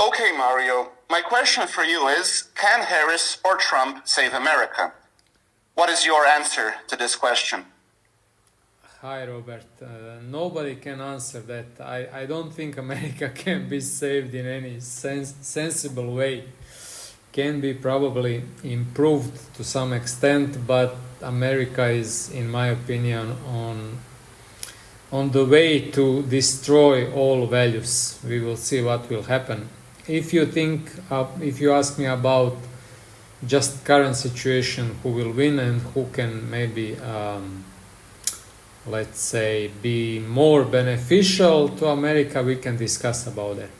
Okay, Mario, my question for you is, can Harris or Trump save America? What is your answer to this question? Hi, Robert. Nobody can answer that. I don't think America can be saved in any sensible way. Can be probably improved to some extent, but America is, in my opinion, on the way to destroy all values. We will see what will happen. If you ask me about just current situation, who will win and who can maybe, let's say, be more beneficial to America, we can discuss about that.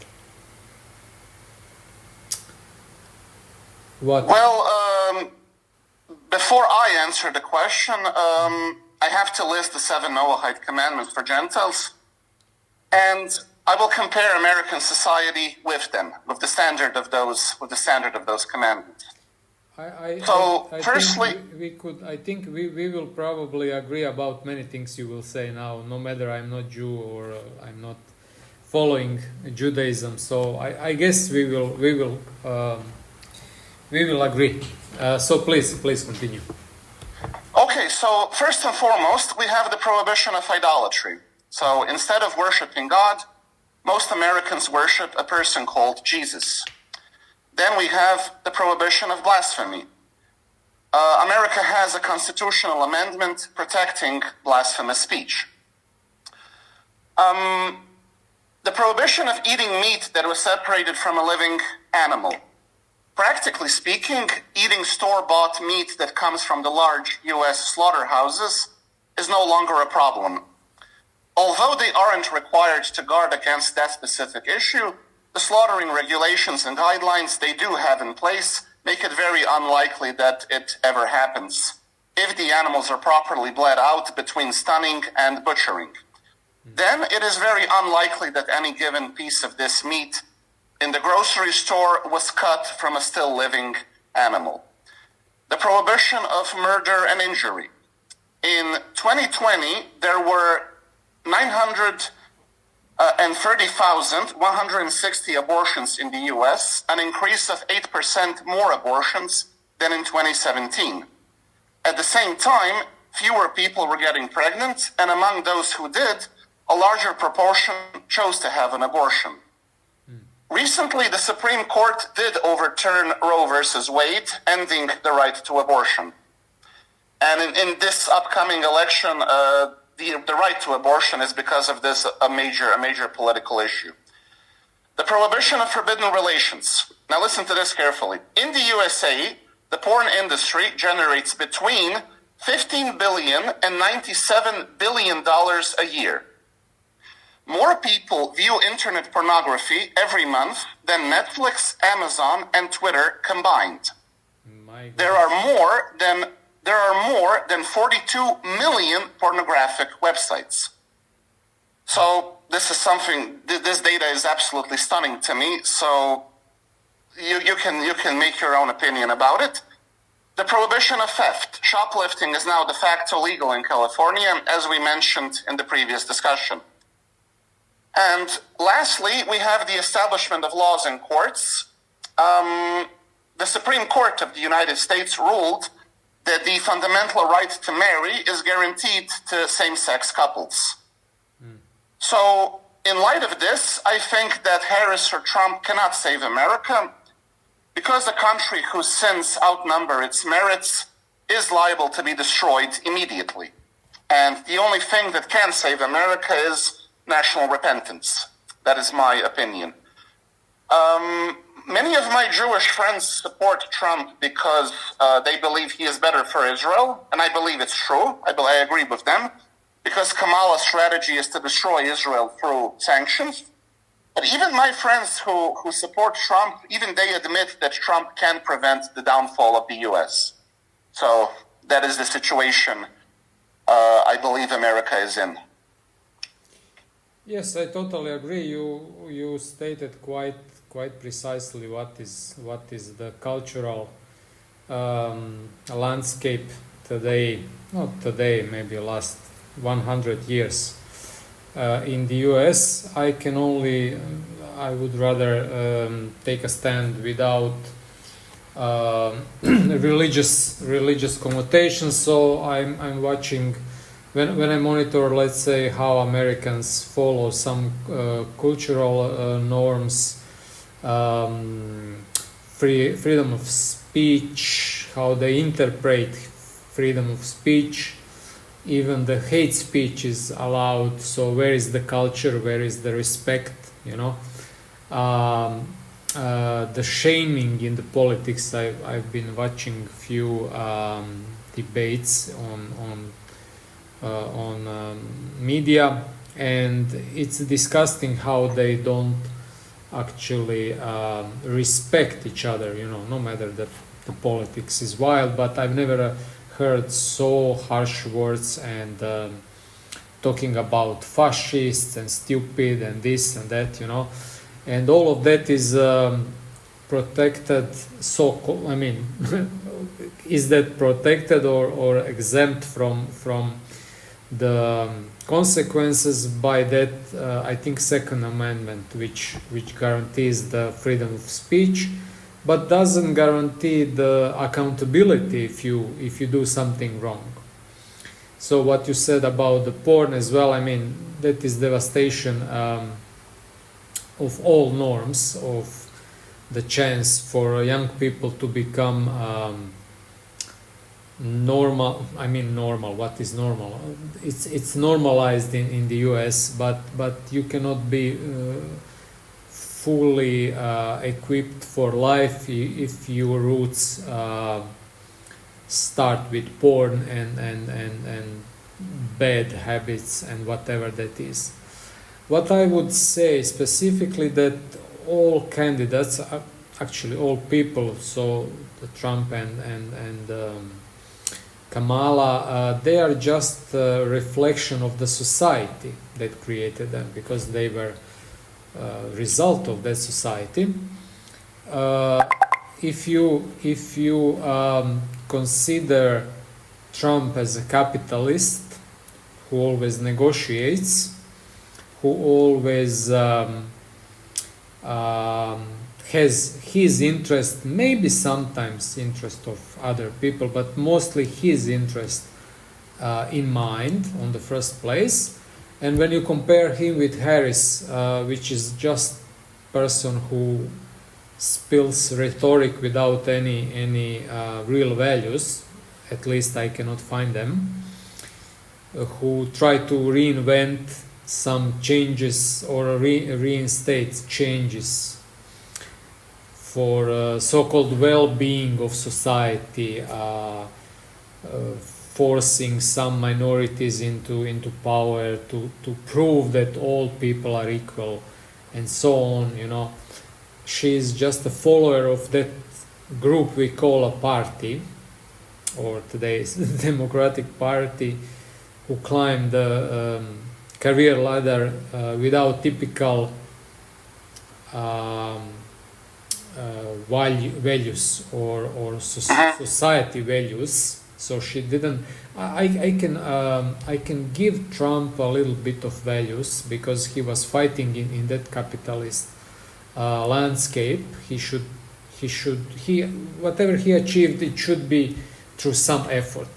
What? Well, before I answer the question, I have to list the 7 Noahide commandments for Gentiles, and I will compare American society with them, with the standard of those commandments. I think we will probably agree about many things you will say now, no matter I'm not Jew or I'm not following Judaism. So I guess we will agree. So please continue. Okay, so first and foremost, we have the prohibition of idolatry. So instead of worshiping God, most Americans worship a person called Jesus. Then we have the prohibition of blasphemy. America has a constitutional amendment protecting blasphemous speech. The prohibition of eating meat that was separated from a living animal. Practically speaking, eating store-bought meat that comes from the large U.S. slaughterhouses is no longer a problem. Although they aren't required to guard against that specific issue, the slaughtering regulations and guidelines they do have in place make it very unlikely that it ever happens if the animals are properly bled out between stunning and butchering. Then it is very unlikely that any given piece of this meat in the grocery store was cut from a still living animal. The prohibition of murder and injury. In 2020, there were 930,160 abortions in the US, an increase of 8% more abortions than in 2017. At the same time, fewer people were getting pregnant, and among those who did, a larger proportion chose to have an abortion. Recently, the Supreme Court did overturn Roe versus Wade, ending the right to abortion. And in this upcoming election, the right to abortion is, because of this, a major political issue. The prohibition of forbidden relations. Now listen to this carefully. In the USA, the porn industry generates between $15 billion and $97 billion a year. More people view internet pornography every month than Netflix, Amazon, and Twitter combined. There are more than 42 million pornographic websites. So this data is absolutely stunning to me. So you can make your own opinion about it. The prohibition of theft. Shoplifting is now de facto legal in California, as we mentioned in the previous discussion. And lastly, we have the establishment of laws and courts. The Supreme Court of the United States ruled that the fundamental right to marry is guaranteed to same-sex couples. So, in light of this, I think that Harris or Trump cannot save America, because a country whose sins outnumber its merits is liable to be destroyed immediately. And the only thing that can save America is national repentance. That is my opinion. Many of my Jewish friends support Trump because they believe he is better for Israel, and I believe it's true. I agree with them, because Kamala's strategy is to destroy Israel through sanctions. But even my friends who support Trump, even they admit that Trump can prevent the downfall of the U.S. So that is the situation I believe America is in. Yes, I totally agree. You stated quite precisely what is the cultural landscape today. Not today, maybe last 100 years in the U.S. I can only I would rather take a stand without religious connotations. So I'm watching when I monitor, let's say, how Americans follow some cultural norms, freedom of speech, how they interpret freedom of speech. Even the hate speech is allowed. So where is the culture? Where is the respect? You know, the shaming in the politics. I've been watching few debates on media, and it's disgusting how they don't actually respect each other. You know, no matter that the politics is wild, but I've never heard so harsh words and talking about fascists and stupid and this and that, you know, and all of that is protected. So I mean, is that protected or exempt from the consequences by that? I think Second Amendment, which guarantees the freedom of speech, but doesn't guarantee the accountability if you do something wrong. So what you said about the porn as well, I mean, that is devastation of all norms, of the chance for young people to become normal. I mean, normal. What is normal? It's normalized in the US, but you cannot be fully equipped for life if your roots start with porn and bad habits and whatever that is. What I would say specifically, that all candidates, actually all people, so the Trump and Kamala, they are just a reflection of the society that created them, because they were result of that society. If you consider Trump as a capitalist who always negotiates, who always has his interest, maybe sometimes interest of other people, but mostly his interest in mind on the first place. And when you compare him with Harris, which is just person who spills rhetoric without any real values, at least I cannot find them, who try to reinvent some changes or reinstate changes for so-called well-being of society, forcing some minorities into power to prove that all people are equal and so on, you know. She is just a follower of that group we call a party, or today's Democratic Party, who climbed the career ladder without typical values or society values. So she didn't. I can give Trump a little bit of values, because he was fighting in that capitalist landscape. Whatever he achieved, it should be through some effort.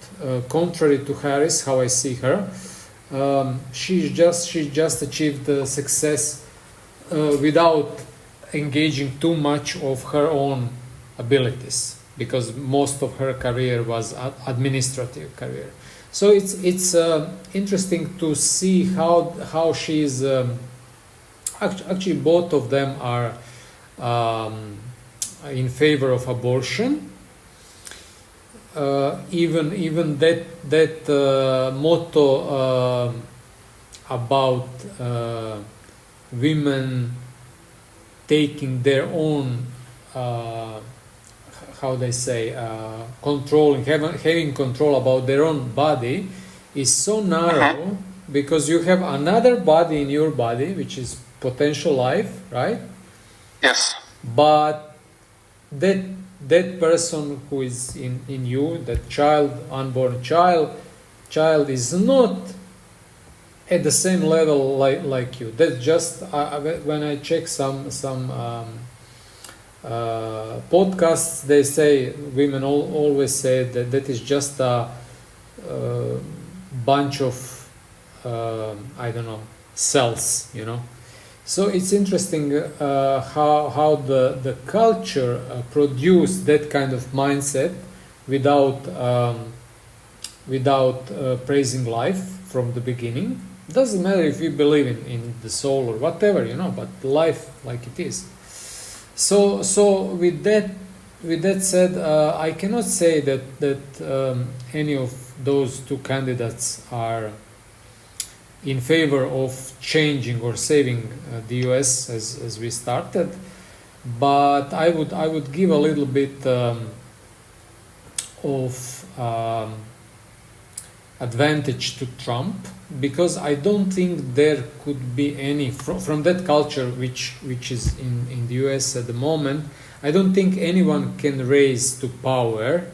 Contrary to Harris, how I see her, she just achieved the success without engaging too much of her own abilities, because most of her career was administrative career. So it's interesting to see how she is. Actually, both of them are in favor of abortion. Even that motto about women taking their own, how they say, having control about their own body, is so narrow, because you have another body in your body, which is potential life, right? Yes. But that person who is in you, that child, unborn child is not at the same level like you. That's just when I check some podcasts, they say women always say that that is just a bunch of I don't know, cells, you know. So it's interesting how the culture produced that kind of mindset without praising life from the beginning. Doesn't matter if you believe in the soul or whatever, you know, but life like it is. So with that said, I cannot say that any of those two candidates are in favor of changing or saving the US as we started, but I would give a little bit of advantage to Trump, because I don't think there could be any from that culture which is in the US at the moment. I don't think anyone can raise to power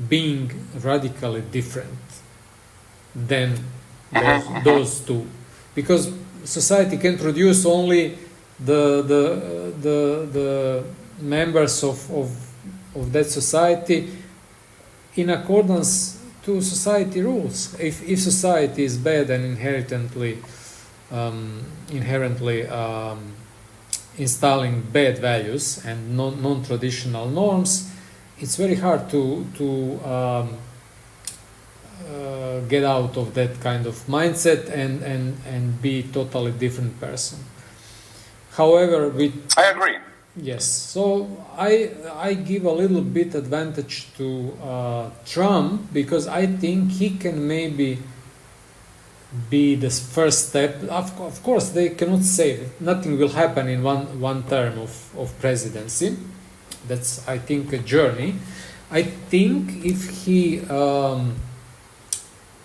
being radically different than those two, because society can produce only the members of that society in accordance to society rules. If society is bad and inherently installing bad values and non-traditional norms, it's very hard to get out of that kind of mindset and be totally different person. However, I agree. yes, so I give a little bit advantage to Trump, because I think he can maybe be the first step. Of course, they cannot say that nothing will happen in one term of presidency. That's, I think, a journey. I think if he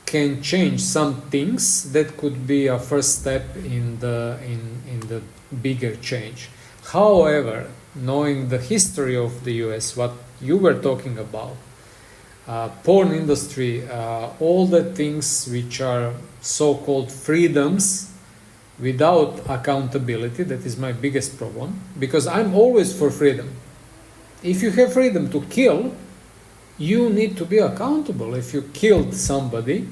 can change some things, that could be a first step in the bigger change. However, knowing the history of the US, what you were talking about, porn industry, all the things which are so-called freedoms without accountability, that is my biggest problem, because I'm always for freedom. If you have freedom to kill, you need to be accountable. If you killed somebody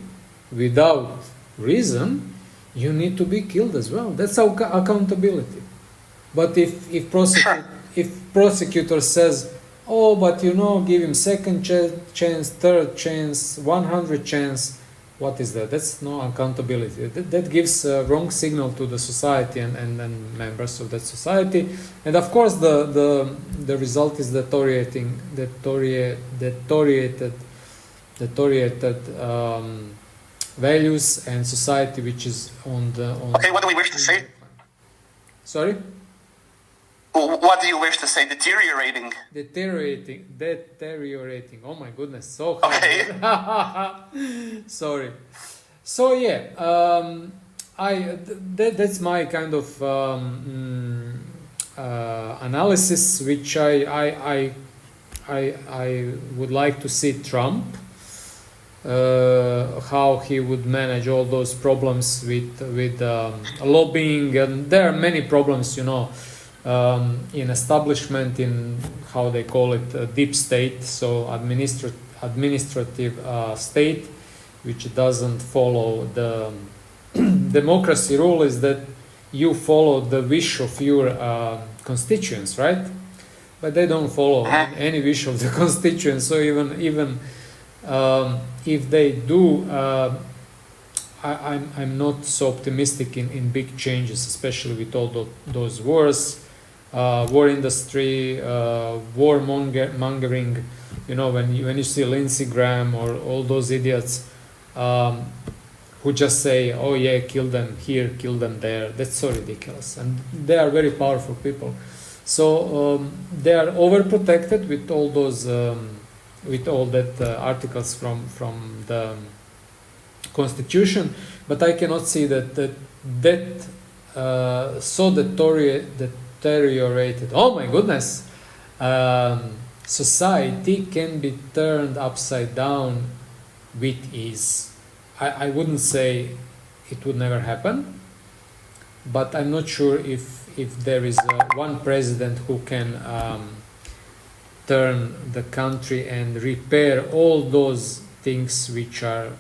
without reason, you need to be killed as well. That's accountability. But if prosecutor says, oh, but you know, give him second chance, third chance, 100 chance, what is that? That's no accountability. That gives a wrong signal to the society and members of that society. And of course, the result is deteriorated values and society, which is on the. Okay, what do we wish to say? Sorry? What do you wish to say? Deteriorating. Deteriorating. Oh my goodness, so hard. Okay. Sorry. So yeah, that's my kind of analysis, which I would like to see Trump, how he would manage all those problems with lobbying, and there are many problems, you know. In establishment, in how they call it, deep state, so administrative state, which doesn't follow the democracy rule, is that you follow the wish of your constituents, right? But they don't follow any wish of the constituents. So even if they do, I'm not so optimistic in big changes, especially with all those wars. War industry, war mongering, you know, when you see Lindsey Graham or all those idiots who just say, oh yeah, kill them here, kill them there, that's so ridiculous. And they are very powerful people. So they are overprotected with all those, with all that articles from the Constitution, but I cannot see that so deteriorated, oh my goodness, society can be turned upside down with ease. I wouldn't say it would never happen. But I'm not sure if there is one president who can turn the country and repair all those things which are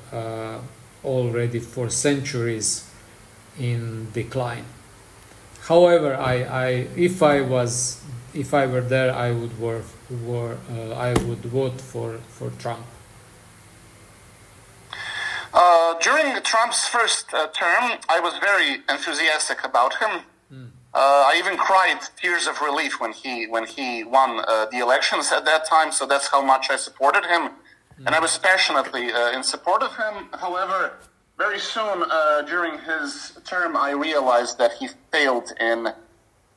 already for centuries in decline. However, if I were there, I would vote for Trump. During Trump's first term, I was very enthusiastic about him. I even cried tears of relief when he won the elections at that time. So that's how much I supported him, and I was passionately in support of him. However, very soon during his term, I realized that he failed in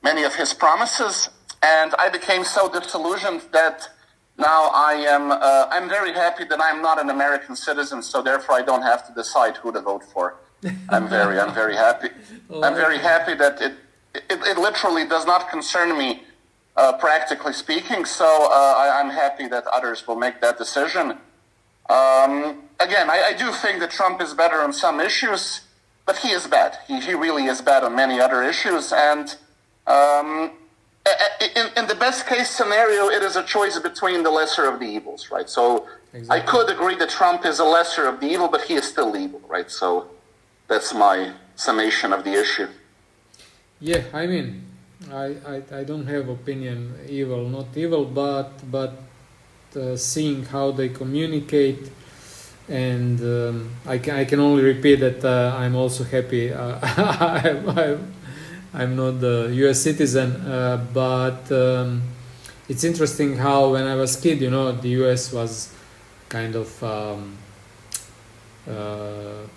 many of his promises, and I became so disillusioned that now I'm very happy that I'm not an American citizen, so therefore I don't have to decide who to vote for. I'm very happy. I'm very happy that it literally does not concern me, practically speaking. So I'm happy that others will make that decision. Again, I do think that Trump is better on some issues, but he is bad. He really is bad on many other issues, and in the best case scenario, it is a choice between the lesser of the evils, right? So exactly. I could agree that Trump is a lesser of the evil, but he is still evil, right? So that's my summation of the issue. Yeah, I mean, I don't have opinion, evil, not evil, but seeing how they communicate, and I can only repeat that I'm also happy. I'm not a U.S. citizen, but it's interesting how when I was a kid, the U.S. was kind of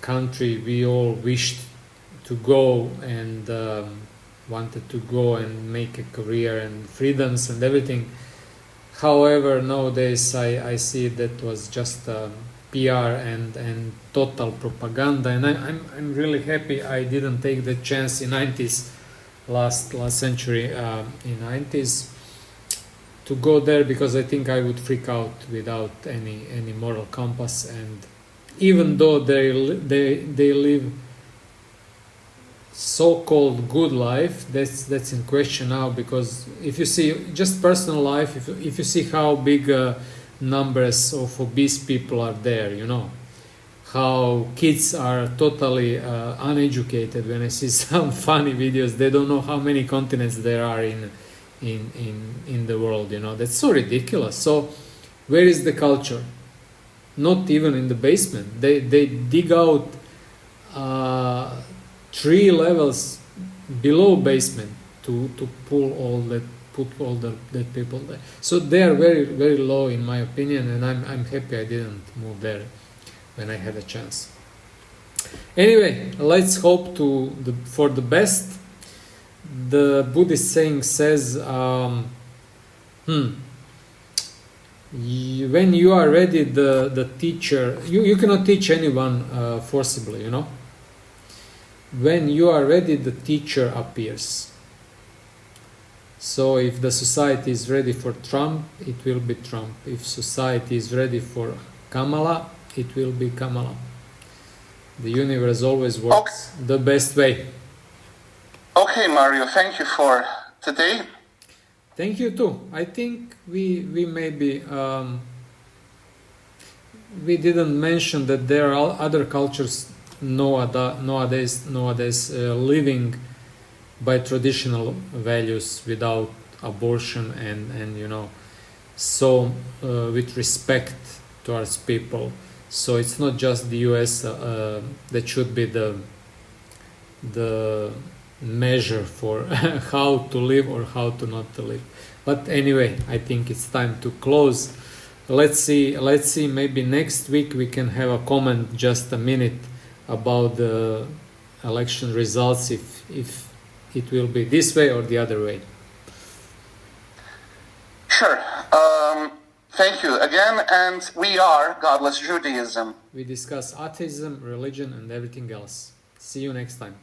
country we all wished to go and wanted to go and make a career and freedoms and everything. However, nowadays I see that was just PR and total propaganda, and I'm really happy I didn't take the chance in 90s. Last century in 90s to go there, because I think I would freak out without any moral compass, and even though they live so-called good life, that's in question now, because if you see just personal life, if you see how big numbers of obese people are there, how kids are totally uneducated. When I see some funny videos, they don't know how many continents there are in the world. That's so ridiculous. So where is the culture? Not even in the basement. They dig out 3 levels below basement to put all the dead people there. So they are very, very low in my opinion, and I'm happy I didn't move there when I had a chance. Anyway, let's hope for the best. The Buddhist saying says, when you are ready, the teacher, you cannot teach anyone forcibly, When you are ready, the teacher appears. So if the society is ready for Trump, it will be Trump. If society is ready for Kamala, it will be Kamala. The universe always works the best way. Okay, Mario, thank you for today. Thank you too. I think we maybe we didn't mention that there are other cultures nowadays living by traditional values without abortion and so with respect towards people. So it's not just the US that should be the measure for how to live or how to not to live. But anyway, I think it's time to close. Let's see, maybe next week we can have a comment, just a minute, about the election results, if it will be this way or the other way. Sure. Thank you again, and we are Godless Judaism. We discuss atheism, religion, and everything else. See you next time.